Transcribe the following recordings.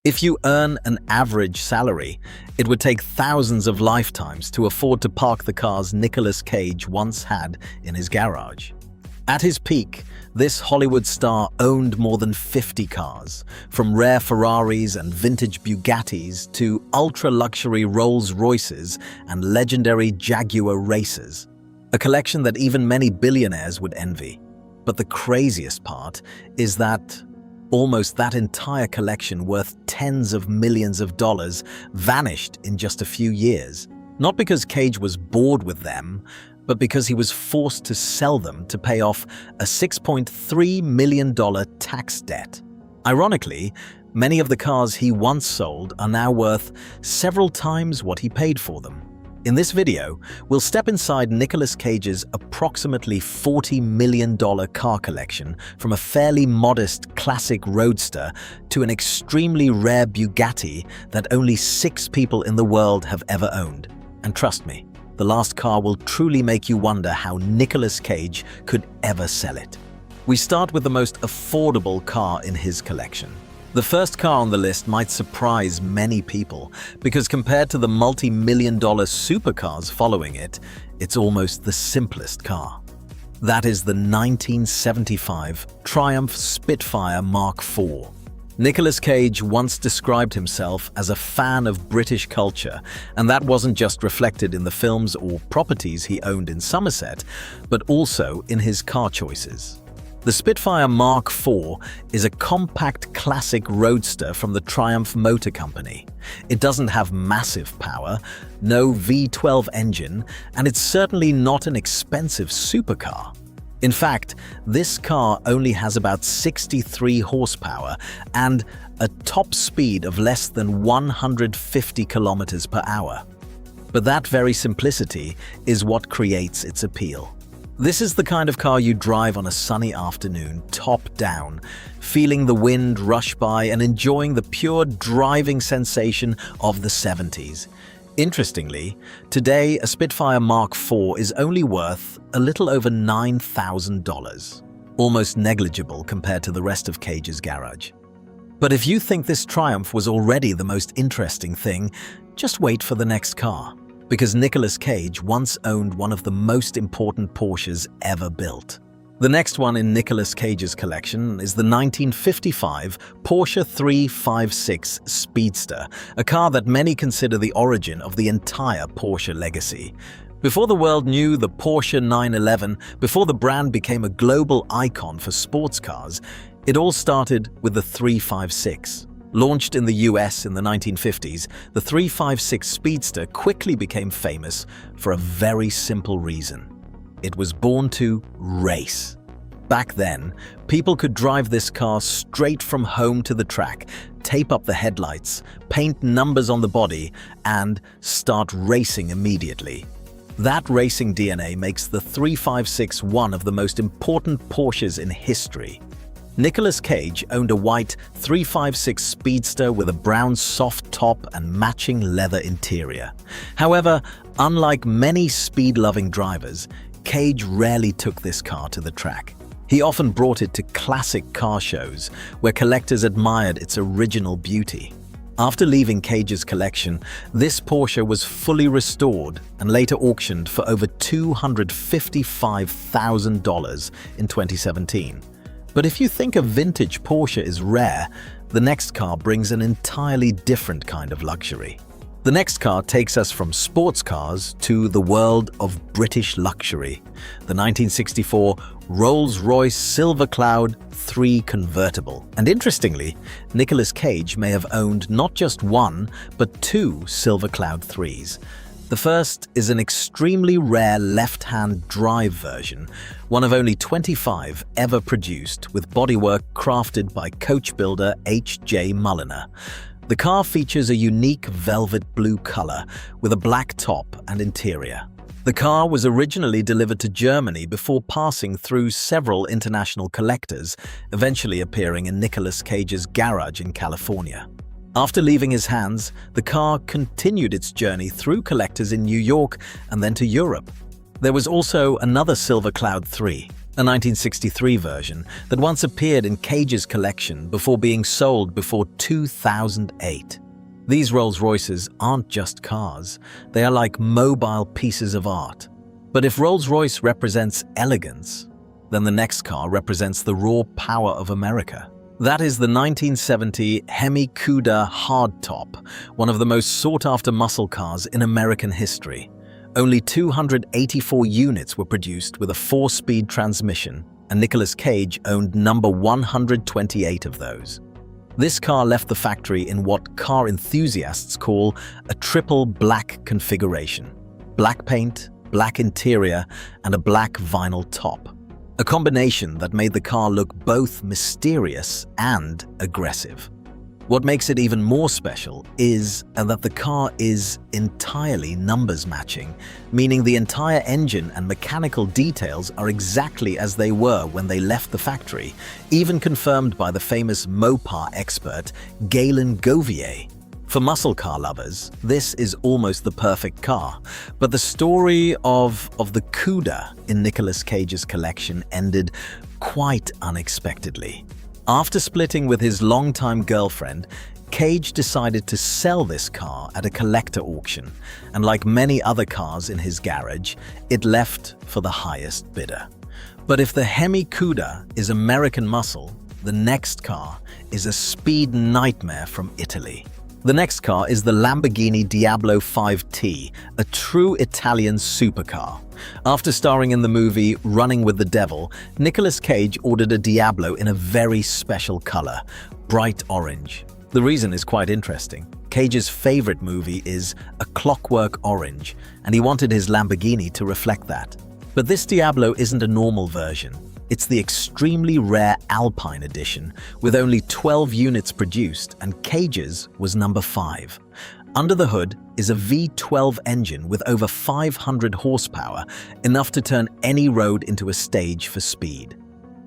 If you earn an average salary, it would take thousands of lifetimes to afford to park the cars Nicolas Cage once had in his garage. At his peak, this Hollywood star owned more than 50 cars, from rare Ferraris and vintage Bugattis to ultra-luxury Rolls-Royces and legendary Jaguar racers, a collection that even many billionaires would envy. But the craziest part is that almost that entire collection, worth tens of millions of dollars, vanished in just a few years. Not because Cage was bored with them, but because he was forced to sell them to pay off a $6.3 million tax debt. Ironically, many of the cars he once sold are now worth several times what he paid for them. In this video, we'll step inside Nicolas Cage's approximately $40 million car collection, from a fairly modest classic roadster to an extremely rare Bugatti that only 6 people in the world have ever owned. And trust me, the last car will truly make you wonder how Nicolas Cage could ever sell it. We start with the most affordable car in his collection. The first car on the list might surprise many people, because compared to the multi-million-dollar supercars following it, it's almost the simplest car. That is the 1975 Triumph Spitfire Mark IV. Nicolas Cage once described himself as a fan of British culture, and that wasn't just reflected in the films or properties he owned in Somerset, but also in his car choices. The Spitfire Mark IV is a compact classic roadster from the Triumph Motor Company. It doesn't have massive power, no V12 engine, and it's certainly not an expensive supercar. In fact, this car only has about 63 horsepower and a top speed of less than 150 kilometers per hour. But that very simplicity is what creates its appeal. This is the kind of car you drive on a sunny afternoon, top down, feeling the wind rush by and enjoying the pure driving sensation of the 70s. Interestingly, today a Spitfire Mark IV is only worth a little over $9,000, almost negligible compared to the rest of Cage's garage. But if you think this Triumph was already the most interesting thing, just wait for the next car. Because Nicolas Cage once owned one of the most important Porsches ever built. The next one in Nicolas Cage's collection is the 1955 Porsche 356 Speedster, a car that many consider the origin of the entire Porsche legacy. Before the world knew the Porsche 911, before the brand became a global icon for sports cars, it all started with the 356. Launched in the US in the 1950s, the 356 Speedster quickly became famous for a very simple reason. It was born to race. Back then, people could drive this car straight from home to the track, tape up the headlights, paint numbers on the body, and start racing immediately. That racing DNA makes the 356 one of the most important Porsches in history. Nicolas Cage owned a white 356 Speedster with a brown soft top and matching leather interior. However, unlike many speed-loving drivers, Cage rarely took this car to the track. He often brought it to classic car shows, where collectors admired its original beauty. After leaving Cage's collection, this Porsche was fully restored and later auctioned for over $255,000 in 2017. But if you think a vintage Porsche is rare, the next car brings an entirely different kind of luxury. The next car takes us from sports cars to the world of British luxury, the 1964 Rolls-Royce Silver Cloud 3 convertible. And interestingly, Nicolas Cage may have owned not just one, but 2 Silver Cloud 3s. The first is an extremely rare left-hand drive version, one of only 25 ever produced, with bodywork crafted by coach builder H.J. Mulliner. The car features a unique velvet blue color with a black top and interior. The car was originally delivered to Germany before passing through several international collectors, eventually appearing in Nicolas Cage's garage in California. After leaving his hands, the car continued its journey through collectors in New York and then to Europe. There was also another Silver Cloud 3, a 1963 version that once appeared in Cage's collection before being sold before 2008. These Rolls-Royces aren't just cars, they are like mobile pieces of art. But if Rolls-Royce represents elegance, then the next car represents the raw power of America. That is the 1970 Hemi Cuda hardtop, one of the most sought-after muscle cars in American history. Only 284 units were produced with a 4-speed transmission, and Nicolas Cage owned number 128 of those. This car left the factory in what car enthusiasts call a triple black configuration: black paint, black interior, and a black vinyl top. A combination that made the car look both mysterious and aggressive. What makes it even more special is that the car is entirely numbers matching, meaning the entire engine and mechanical details are exactly as they were when they left the factory, even confirmed by the famous Mopar expert Galen Gouvier. For muscle car lovers, this is almost the perfect car, but the story of the Cuda in Nicolas Cage's collection ended quite unexpectedly. After splitting with his longtime girlfriend, Cage decided to sell this car at a collector auction, and like many other cars in his garage, it left for the highest bidder. But if the Hemi Cuda is American muscle, the next car is a speed nightmare from Italy. The next car is the Lamborghini Diablo 5T, a true Italian supercar. After starring in the movie Running with the Devil, Nicolas Cage ordered a Diablo in a very special color, bright orange. The reason is quite interesting. Cage's favorite movie is A Clockwork Orange, and he wanted his Lamborghini to reflect that. But this Diablo isn't a normal version. It's the extremely rare Alpine edition, with only 12 units produced, and Cage's was number 5. Under the hood is a V12 engine with over 500 horsepower, enough to turn any road into a stage for speed.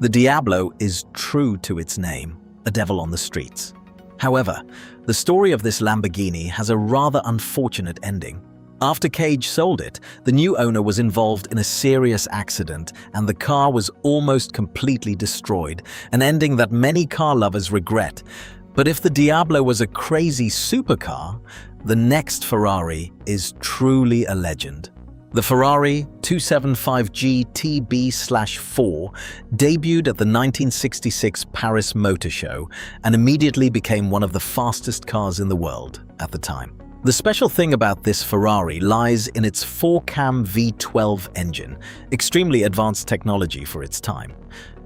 The Diablo is true to its name, a devil on the streets. However, the story of this Lamborghini has a rather unfortunate ending. After Cage sold it, the new owner was involved in a serious accident and the car was almost completely destroyed, an ending that many car lovers regret. But if the Diablo was a crazy supercar, the next Ferrari is truly a legend. The Ferrari 275G TB/4 debuted at the 1966 Paris Motor Show and immediately became one of the fastest cars in the world at the time. The special thing about this Ferrari lies in its 4-cam V12 engine, extremely advanced technology for its time.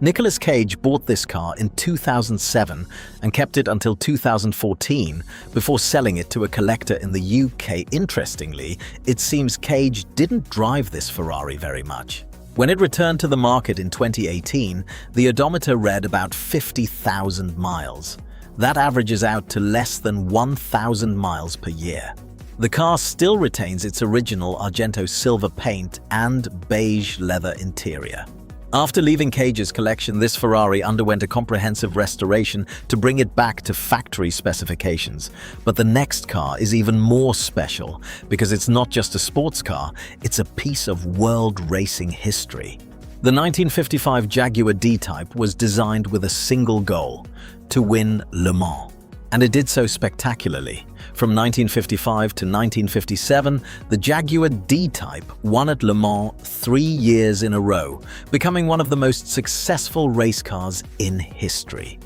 Nicolas Cage bought this car in 2007 and kept it until 2014 before selling it to a collector in the UK. Interestingly, it seems Cage didn't drive this Ferrari very much. When it returned to the market in 2018, the odometer read about 50,000 miles. That averages out to less than 1,000 miles per year. The car still retains its original Argento silver paint and beige leather interior. After leaving Cage's collection, this Ferrari underwent a comprehensive restoration to bring it back to factory specifications. But the next car is even more special because it's not just a sports car, it's a piece of world racing history. The 1955 Jaguar D-Type was designed with a single goal: to win Le Mans. And it did so spectacularly. From 1955 to 1957, the Jaguar D-Type won at Le Mans 3 years in a row, becoming one of the most successful race cars in history.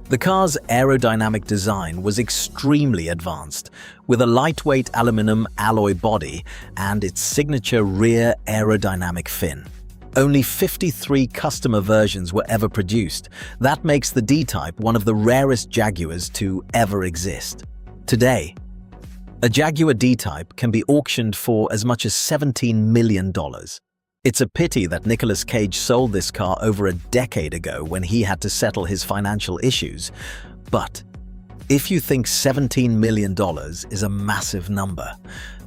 The car's aerodynamic design was extremely advanced, with a lightweight aluminum alloy body and its signature rear aerodynamic fin. Only 53 customer versions were ever produced. That makes the D-Type one of the rarest Jaguars to ever exist. Today, a Jaguar D-Type can be auctioned for as much as $17 million. It's a pity that Nicolas Cage sold this car over a decade ago when he had to settle his financial issues. But if you think $17 million is a massive number,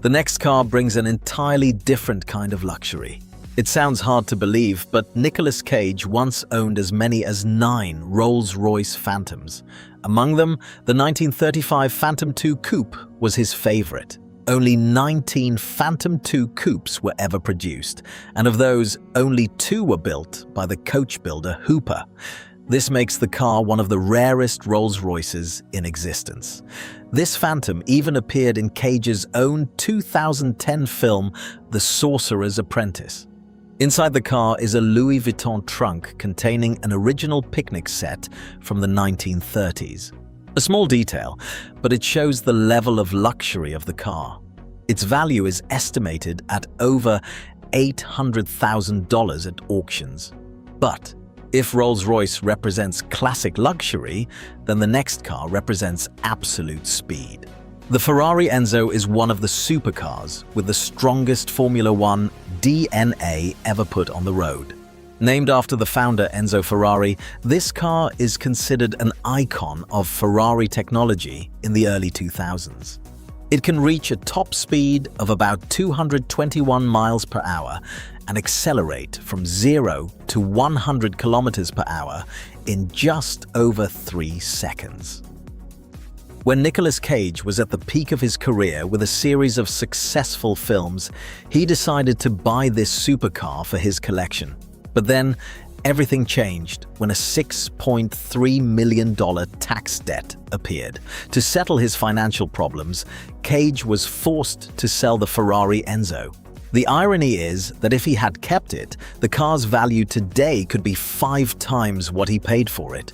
the next car brings an entirely different kind of luxury. It sounds hard to believe, but Nicolas Cage once owned as many as 9 Rolls-Royce Phantoms. Among them, the 1935 Phantom II Coupe was his favorite. Only 19 Phantom II coupes were ever produced, and of those, only 2 were built by the coach builder Hooper. This makes the car one of the rarest Rolls-Royces in existence. This Phantom even appeared in Cage's own 2010 film, The Sorcerer's Apprentice. Inside the car is a Louis Vuitton trunk containing an original picnic set from the 1930s. A small detail, but it shows the level of luxury of the car. Its value is estimated at over $800,000 at auctions. But if Rolls-Royce represents classic luxury, then the next car represents absolute speed. The Ferrari Enzo is one of the supercars with the strongest Formula One DNA ever put on the road. Named after the founder Enzo Ferrari, this car is considered an icon of Ferrari technology in the early 2000s. It can reach a top speed of about 221 miles per hour and accelerate from 0 to 100 kilometers per hour in just over 3 seconds. When Nicolas Cage was at the peak of his career with a series of successful films, he decided to buy this supercar for his collection. But then, everything changed when a $6.3 million tax debt appeared. To settle his financial problems, Cage was forced to sell the Ferrari Enzo. The irony is that if he had kept it, the car's value today could be 5 times what he paid for it.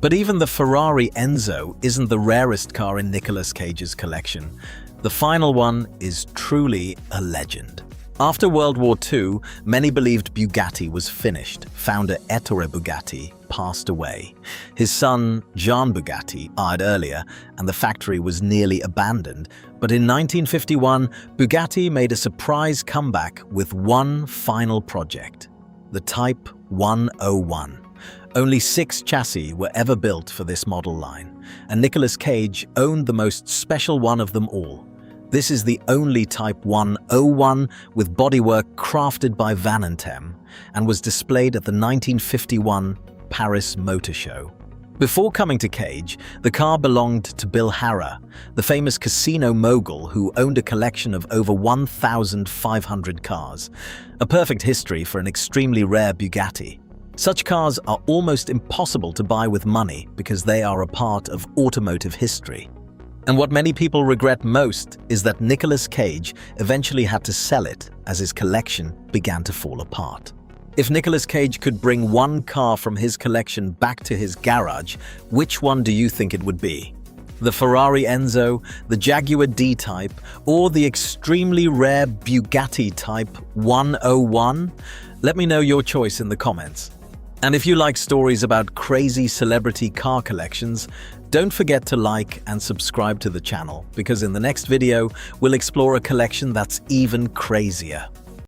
But even the Ferrari Enzo isn't the rarest car in Nicolas Cage's collection. The final one is truly a legend. After World War II, many believed Bugatti was finished. Founder Ettore Bugatti passed away. His son, Jean Bugatti, died earlier, and the factory was nearly abandoned. But in 1951, Bugatti made a surprise comeback with one final project, the Type 101. Only 6 chassis were ever built for this model line, and Nicolas Cage owned the most special one of them all. This is the only Type 101 with bodywork crafted by Vanentem and was displayed at the 1951 Paris Motor Show. Before coming to Cage, the car belonged to Bill Harrah, the famous casino mogul who owned a collection of over 1,500 cars, a perfect history for an extremely rare Bugatti. Such cars are almost impossible to buy with money because they are a part of automotive history. And what many people regret most is that Nicolas Cage eventually had to sell it as his collection began to fall apart. If Nicolas Cage could bring one car from his collection back to his garage, which one do you think it would be? The Ferrari Enzo, the Jaguar D-Type, or the extremely rare Bugatti Type 101? Let me know your choice in the comments. And if you like stories about crazy celebrity car collections, don't forget to like and subscribe to the channel, because in the next video, we'll explore a collection that's even crazier.